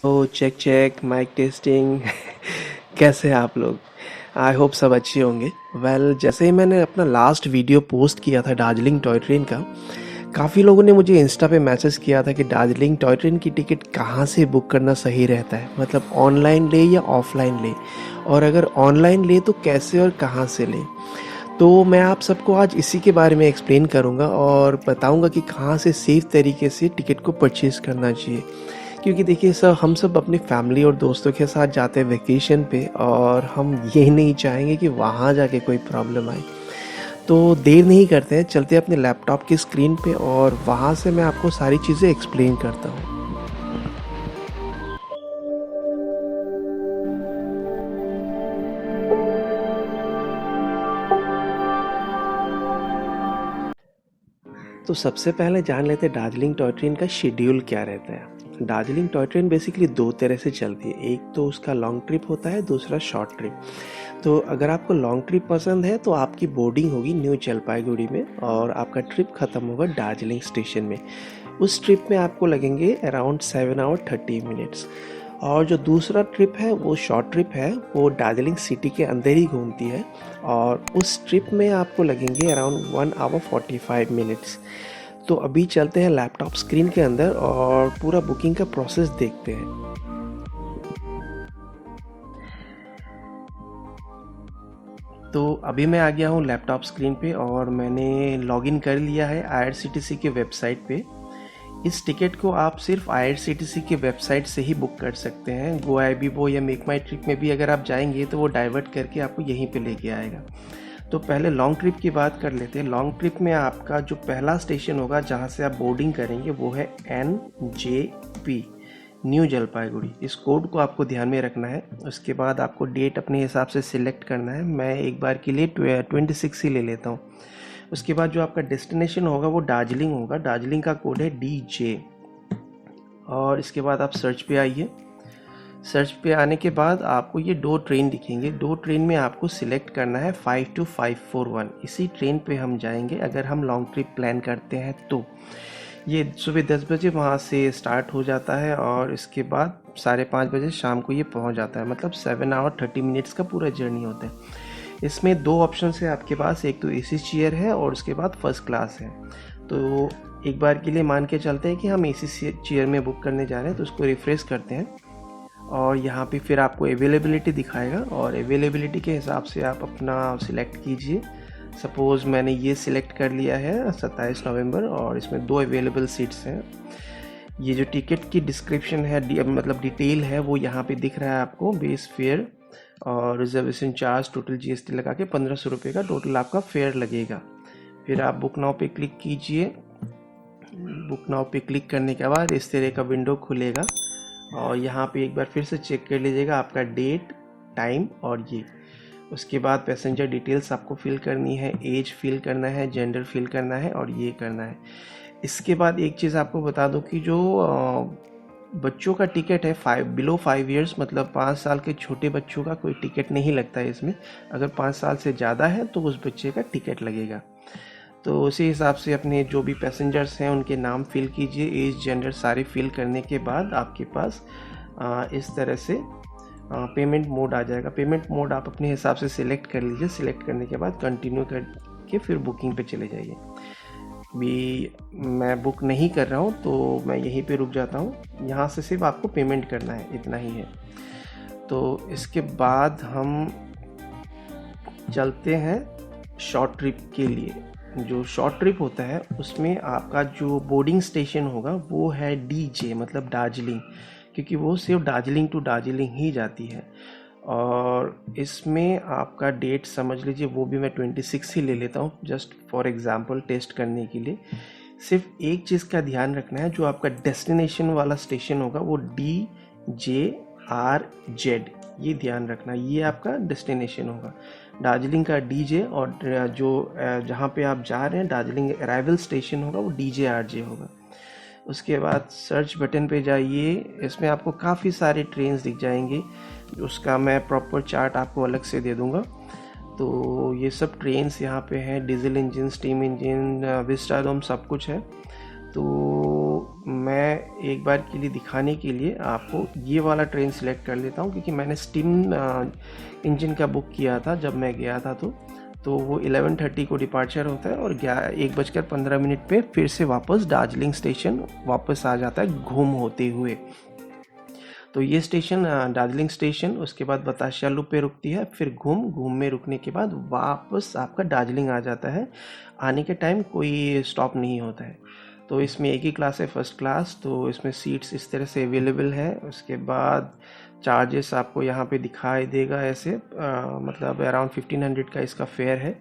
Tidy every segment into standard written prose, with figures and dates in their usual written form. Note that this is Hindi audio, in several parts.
ओ चेक चेक माइक टेस्टिंग। कैसे हैं आप लोग? आई होप सब अच्छे होंगे। जैसे ही मैंने अपना लास्ट वीडियो पोस्ट किया था दार्जिलिंग टॉय ट्रेन का, काफ़ी लोगों ने मुझे इंस्टा पे मैसेज किया था कि दार्जिलिंग टॉय ट्रेन की टिकट कहाँ से बुक करना सही रहता है, मतलब ऑनलाइन ले या ऑफलाइन ले, और अगर ऑनलाइन ले तो कैसे और कहाँ से ले। तो मैं आप सबको आज इसी के बारे में एक्सप्लेन करूँगा और बताऊँगा कि कहाँ से सेफ़ तरीके से टिकट को परचेज़ करना चाहिए। क्योंकि देखिए सर, हम सब अपनी फैमिली और दोस्तों के साथ जाते हैं वेकेशन पे, और हम ये नहीं चाहेंगे कि वहाँ जाके कोई प्रॉब्लम आए। तो देर नहीं करते हैं, चलते हैं अपने लैपटॉप की स्क्रीन पे और वहाँ से मैं आपको सारी चीज़ें एक्सप्लेन करता हूँ। तो सबसे पहले जान लेते हैं दार्जिलिंग टॉय ट्रेन का शेड्यूल क्या रहता है। दार्जिलिंग टॉय ट्रेन बेसिकली दो तरह से चलती है, एक तो उसका लॉन्ग ट्रिप होता है, दूसरा शॉर्ट ट्रिप। तो अगर आपको लॉन्ग ट्रिप पसंद है तो आपकी बोर्डिंग होगी न्यू जलपाईगुड़ी में और आपका ट्रिप ख़त्म होगा दार्जिलिंग स्टेशन में। उस ट्रिप में आपको लगेंगे अराउंड 7 आवर 30 मिनट्स। और जो दूसरा ट्रिप है वो शॉर्ट ट्रिप है, वो दार्जिलिंग सिटी के अंदर ही घूमती है, और उस ट्रिप में आपको लगेंगे अराउंड 1 आवर 45 मिनट्स। तो अभी चलते हैं लैपटॉप स्क्रीन के अंदर और पूरा बुकिंग का प्रोसेस देखते हैं। तो अभी मैं आ गया हूँ लैपटॉप स्क्रीन पे और मैंने लॉगिन कर लिया है आईआरसीटीसी के वेबसाइट पे। इस टिकट को आप सिर्फ आईआरसीटीसी के वेबसाइट से ही बुक कर सकते हैं। गो आईबीबो या मेक माई ट्रिप में भी अगर आप जाएंगे तो वो डाइवर्ट करके आपको यहीं पे लेके आएगा। तो पहले लॉन्ग ट्रिप की बात कर लेते हैं। लॉन्ग ट्रिप में आपका जो पहला स्टेशन होगा जहाँ से आप बोर्डिंग करेंगे वो है NJP, न्यू जलपाईगुड़ी। इस कोड को आपको ध्यान में रखना है। उसके बाद आपको डेट अपने हिसाब से सिलेक्ट करना है। मैं एक बार के लिए 26 ही ले लेता हूँ। उसके बाद जो आपका डेस्टिनेशन होगा वो दार्जिलिंग होगा। दार्जिलिंग का कोड है DJ। और इसके बाद आप सर्च पे आइए। सर्च पे आने के बाद आपको ये दो ट्रेन दिखेंगे। दो ट्रेन में आपको सिलेक्ट करना है 52541। इसी ट्रेन पे हम जाएंगे अगर हम लॉन्ग ट्रिप प्लान करते हैं तो। ये सुबह 10 बजे वहाँ से स्टार्ट हो जाता है और इसके बाद 5:30 बजे शाम को ये पहुँच जाता है। मतलब 7 आवर 30 मिनट्स का पूरा जर्नी होता है। इसमें दो ऑप्शन है आपके पास, एक तो एसी चेयर है और उसके बाद फर्स्ट क्लास है। तो एक बार के लिए मान के चलते हैं कि हम एसी चेयर में बुक करने जा रहे हैं, तो उसको रिफ्रेश करते हैं और यहाँ पे फिर आपको अवेलेबिलिटी दिखाएगा और अवेलेबिलिटी के हिसाब से आप अपना सिलेक्ट कीजिए। सपोज़ मैंने ये सिलेक्ट कर लिया है 27 नवंबर और इसमें दो अवेलेबल सीट्स हैं। ये जो टिकट की डिस्क्रिप्शन है, मतलब डिटेल है, वो यहाँ पे दिख रहा है आपको। बेस फेयर और रिजर्वेशन चार्ज टोटल GST लगा के 1500 रुपये का टोटल आपका फेयर लगेगा। फिर आप बुक नाउ पे क्लिक कीजिए। बुक नाउ पे क्लिक करने के बाद इस तरह का विंडो खुलेगा और यहाँ पे एक बार फिर से चेक कर लीजिएगा आपका डेट, टाइम और ये। उसके बाद पैसेंजर डिटेल्स आपको फिल करनी है, एज फिल करना है, जेंडर फिल करना है और ये करना है। इसके बाद एक चीज़ आपको बता दूं कि जो बच्चों का टिकट है बिलो 5 ईयर्स, मतलब 5 साल के छोटे बच्चों का कोई टिकट नहीं लगता है इसमें। अगर 5 साल से ज़्यादा है तो उस बच्चे का टिकट लगेगा। तो उसी हिसाब से अपने जो भी पैसेंजर्स हैं उनके नाम फिल कीजिए, एज जेंडर सारे फिल करने के बाद आपके पास इस तरह से पेमेंट मोड आ जाएगा। पेमेंट मोड आप अपने हिसाब से सिलेक्ट कर लीजिए। सिलेक्ट करने के बाद कंटिन्यू करके फिर बुकिंग पे चले जाइए। भी मैं बुक नहीं कर रहा हूँ तो मैं यहीं पे रुक जाता हूँ। यहाँ से सिर्फ आपको पेमेंट करना है, इतना ही है। तो इसके बाद हम चलते हैं शॉर्ट ट्रिप के लिए। जो शॉर्ट ट्रिप होता है उसमें आपका जो बोर्डिंग स्टेशन होगा वो है DJ, मतलब दार्जिलिंग, क्योंकि वो सिर्फ दार्जिलिंग टू दार्जिलिंग ही जाती है। और इसमें आपका डेट समझ लीजिए, वो भी मैं 26 ही ले लेता हूँ जस्ट फॉर एग्जांपल टेस्ट करने के लिए। सिर्फ एक चीज़ का ध्यान रखना है, जो आपका डेस्टिनेशन वाला स्टेशन होगा वो DJRZ, ये ध्यान रखना, ये आपका डेस्टिनेशन होगा। दार्जिलिंग का DJ और जो जहाँ पे आप जा रहे हैं दार्जिलिंग अराइवल स्टेशन होगा वो DJRJ होगा। उसके बाद सर्च बटन पे जाइए। इसमें आपको काफ़ी सारे ट्रेन्स दिख जाएंगे, उसका मैं प्रॉपर चार्ट आपको अलग से दे दूंगा। तो ये सब ट्रेन्स यहाँ पे हैं, diesel engine, steam engine, vistadome, सब कुछ है। तो मैं एक बार के लिए दिखाने के लिए आपको ये वाला ट्रेन सिलेक्ट कर लेता हूँ, क्योंकि मैंने स्टीम इंजन का बुक किया था जब मैं गया था। तो वो 11:30 को डिपार्चर होता है और 1:15 पे फिर से वापस दार्जिलिंग स्टेशन वापस आ जाता है घूम होते हुए। तो ये स्टेशन दार्जिलिंग स्टेशन, उसके बाद बतासिया लूप पे रुकती है, फिर घूम में रुकने के बाद वापस आपका दार्जिलिंग आ जाता है। आने के टाइम कोई स्टॉप नहीं होता है। तो इसमें एक ही क्लास है, फर्स्ट क्लास, तो इसमें सीट्स इस तरह से अवेलेबल है। उसके बाद चार्जेस आपको यहाँ पे दिखाई देगा ऐसे, मतलब अराउंड 1500 का इसका फेयर है।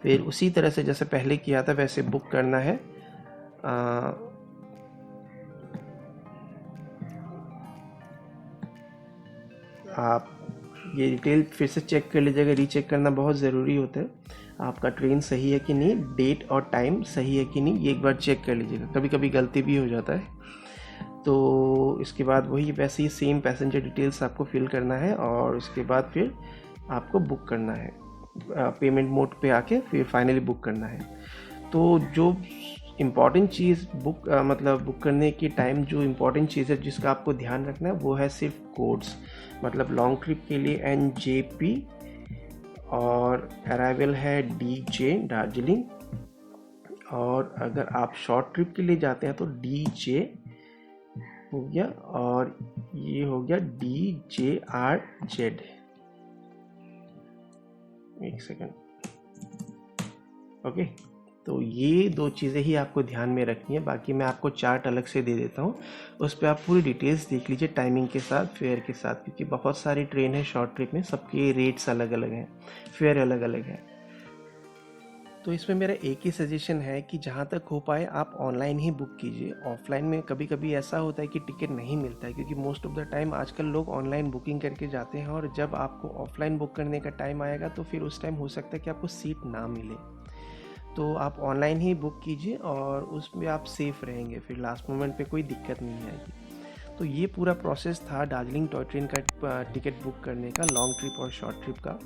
फिर उसी तरह से जैसे पहले किया था वैसे बुक करना है। आप ये डिटेल फिर से चेक कर लीजिएगा, रीचेक करना बहुत ज़रूरी होता है। आपका ट्रेन सही है कि नहीं, डेट और टाइम सही है कि नहीं, ये एक बार चेक कर लीजिएगा, कभी कभी गलती भी हो जाता है। तो इसके बाद वही वैसे ही सेम पैसेंजर डिटेल्स आपको फिल करना है और उसके बाद फिर आपको बुक करना है। पेमेंट मोड पे आके फिर फाइनली बुक करना है। तो जो इम्पॉर्टेंट चीज़ मतलब बुक करने के टाइम जो इम्पॉर्टेंट चीज़ है जिसका आपको ध्यान रखना है वो है सिर्फ कोड्स। मतलब लॉन्ग ट्रिप के लिए NJP और अराइवल है DJ दार्जिलिंग, और अगर आप शॉर्ट ट्रिप के लिए जाते हैं तो DJ हो गया और ये हो गया DJRZ। एक सेकंड, ओके। तो ये दो चीज़ें ही आपको ध्यान में रखनी है, बाकी मैं आपको चार्ट अलग से दे देता हूँ, उस पर आप पूरी डिटेल्स देख लीजिए टाइमिंग के साथ, फेयर के साथ, क्योंकि बहुत सारी ट्रेन है शॉर्ट ट्रिप में, सबके रेट्स अलग अलग हैं, फेयर अलग अलग है। तो इसमें मेरा एक ही सजेशन है कि जहाँ तक हो पाए आप ऑनलाइन ही बुक कीजिए। ऑफलाइन में कभी कभी ऐसा होता है कि टिकट नहीं मिलता है, क्योंकि मोस्ट ऑफ द टाइम आजकल लोग ऑनलाइन बुकिंग करके जाते हैं, और जब आपको ऑफलाइन बुक करने का टाइम आएगा तो फिर उस टाइम हो सकता है कि आपको सीट ना मिले। तो आप ऑनलाइन ही बुक कीजिए और उसमें आप सेफ़ रहेंगे, फिर लास्ट मोमेंट पे कोई दिक्कत नहीं आएगी। तो ये पूरा प्रोसेस था दार्जिलिंग टॉय ट्रेन का टिकट बुक करने का, लॉन्ग ट्रिप और शॉर्ट ट्रिप का।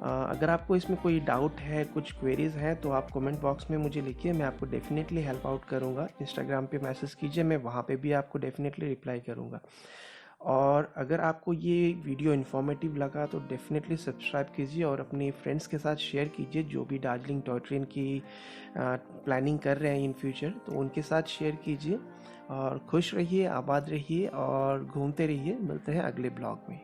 अगर आपको इसमें कोई डाउट है, कुछ क्वेरीज़ हैं, तो आप कमेंट बॉक्स में मुझे लिखिए, मैं आपको डेफिनेटली हेल्प आउट करूँगा। इंस्टाग्राम पे मैसेज कीजिए, मैं वहाँ पे भी आपको डेफिनेटली रिप्लाई करूँगा। और अगर आपको ये वीडियो इन्फॉर्मेटिव लगा तो डेफिनेटली सब्सक्राइब कीजिए और अपने फ्रेंड्स के साथ शेयर कीजिए, जो भी दार्जिलिंग टॉय ट्रेन की प्लानिंग कर रहे हैं इन फ्यूचर, तो उनके साथ शेयर कीजिए। और खुश रहिए, आबाद रहिए और घूमते रहिए। मिलते हैं अगले ब्लॉग में।